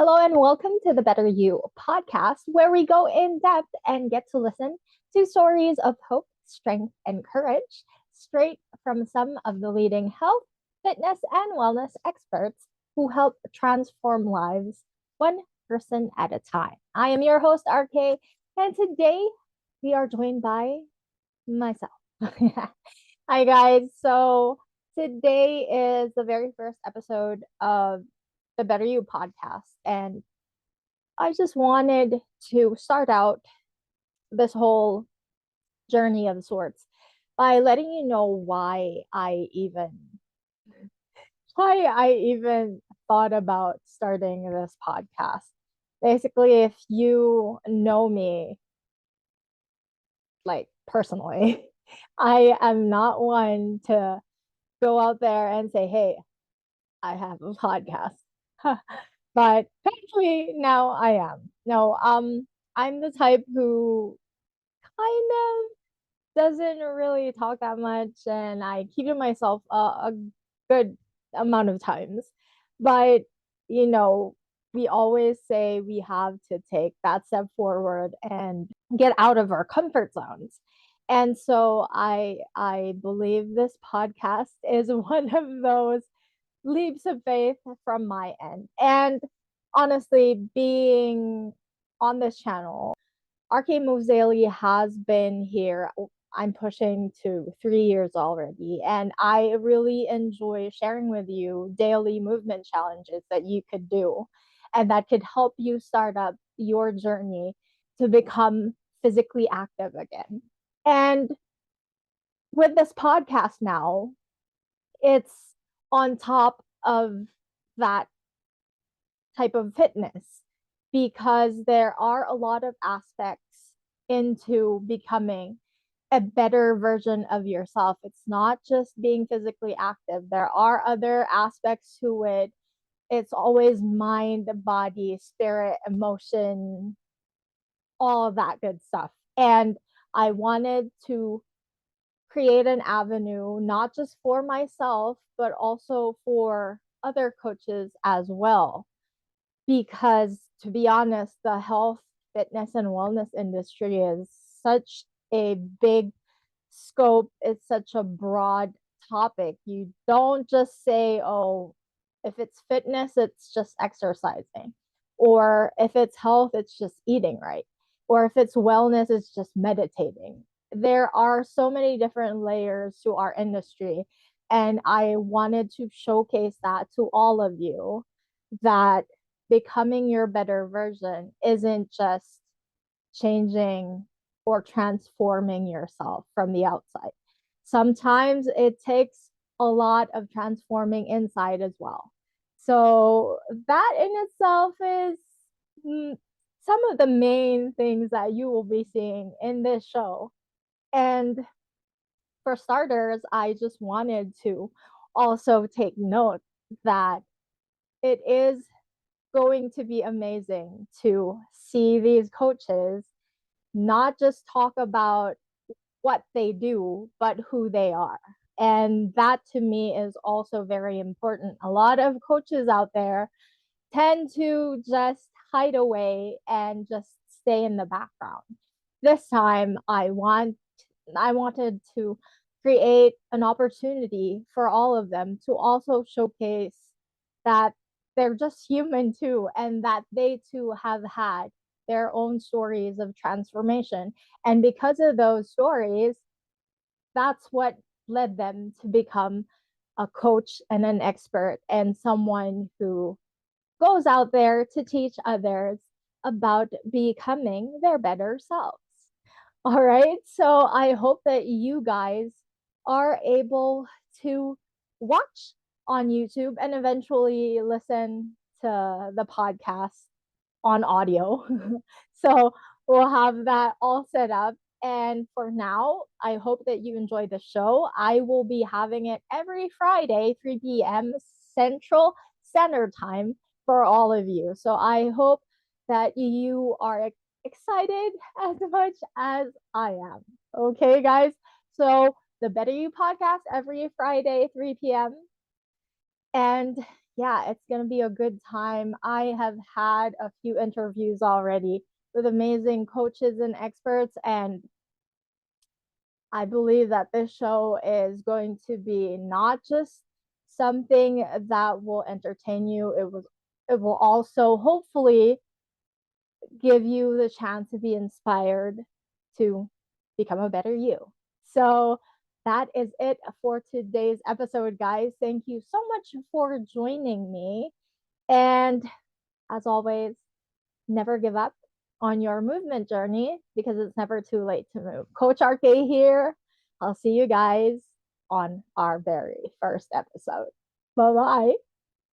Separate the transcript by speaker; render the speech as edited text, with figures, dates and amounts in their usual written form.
Speaker 1: Hello and welcome to the BetterU podcast, where we go in depth and get to listen to stories of hope, strength, and courage straight from some of the leading health, fitness, and wellness experts who help transform lives one person at a time. I am your host, RKaye, and today we are joined by myself. Hi, guys. So, today is the very first episode of the BetterU podcast. And I just wanted to start out this whole journey of sorts by letting you know why I even thought about starting this podcast. Basically, if you know me like personally, I am not one to go out there and say, "Hey, I have a podcast." But actually now I am. No, I'm the type who kind of doesn't really talk that much, and I keep to myself a good amount of times. But you know, we always say we have to take that step forward and get out of our comfort zones. And so I believe this podcast is one of those leaps of faith from my end. And honestly, being on this channel, RKaye Moves Daily has been here. I'm pushing to 3 years already, and I really enjoy sharing with you daily movement challenges that you could do and that could help you start up your journey to become physically active again. And with this podcast now, it's on top of that type of fitness because there are a lot of aspects into becoming a better version of yourself. It's not just being physically active, there are other aspects to it. It's always mind, body, spirit, emotion, all of that good stuff. And I wanted to create an avenue, not just for myself, but also for other coaches as well. Because to be honest, the health, fitness, and wellness industry is such a big scope, it's such a broad topic. You don't just say, oh, if it's fitness, it's just exercising. Or if it's health, it's just eating right. Or if it's wellness, it's just meditating. There are so many different layers to our industry. And I wanted to showcase that to all of you that becoming your better version isn't just changing or transforming yourself from the outside. Sometimes it takes a lot of transforming inside as well. So, that in itself is some of the main things that you will be seeing in this show. And for starters, I just wanted to also take note that it is going to be amazing to see these coaches not just talk about what they do, but who they are. And that to me is also very important. A lot of coaches out there tend to just hide away and just stay in the background. This time I wanted to create an opportunity for all of them to also showcase that they're just human too, and that they too have had their own stories of transformation. And because of those stories, that's what led them to become a coach and an expert and someone who goes out there to teach others about becoming their better selves. All right. So I hope that you guys are able to watch on YouTube and eventually listen to the podcast on audio. So we'll have that all set up. And for now, I hope that you enjoy the show. I will be having it every Friday, 3 p.m. Central Standard Time for all of you. So I hope that you are excited as much as I am. Okay, guys? So the BetterU podcast every Friday, 3 p.m. And yeah, it's going to be a good time. I have had a few interviews already with amazing coaches and experts, and I believe that this show is going to be not just something that will entertain you, it will also hopefully give you the chance to be inspired to become a better you. So that is it for today's episode, guys. Thank you so much for joining me. And as always, never give up on your movement journey because it's never too late to move. Coach RKaye here. I'll see you guys on our very first episode. Bye bye.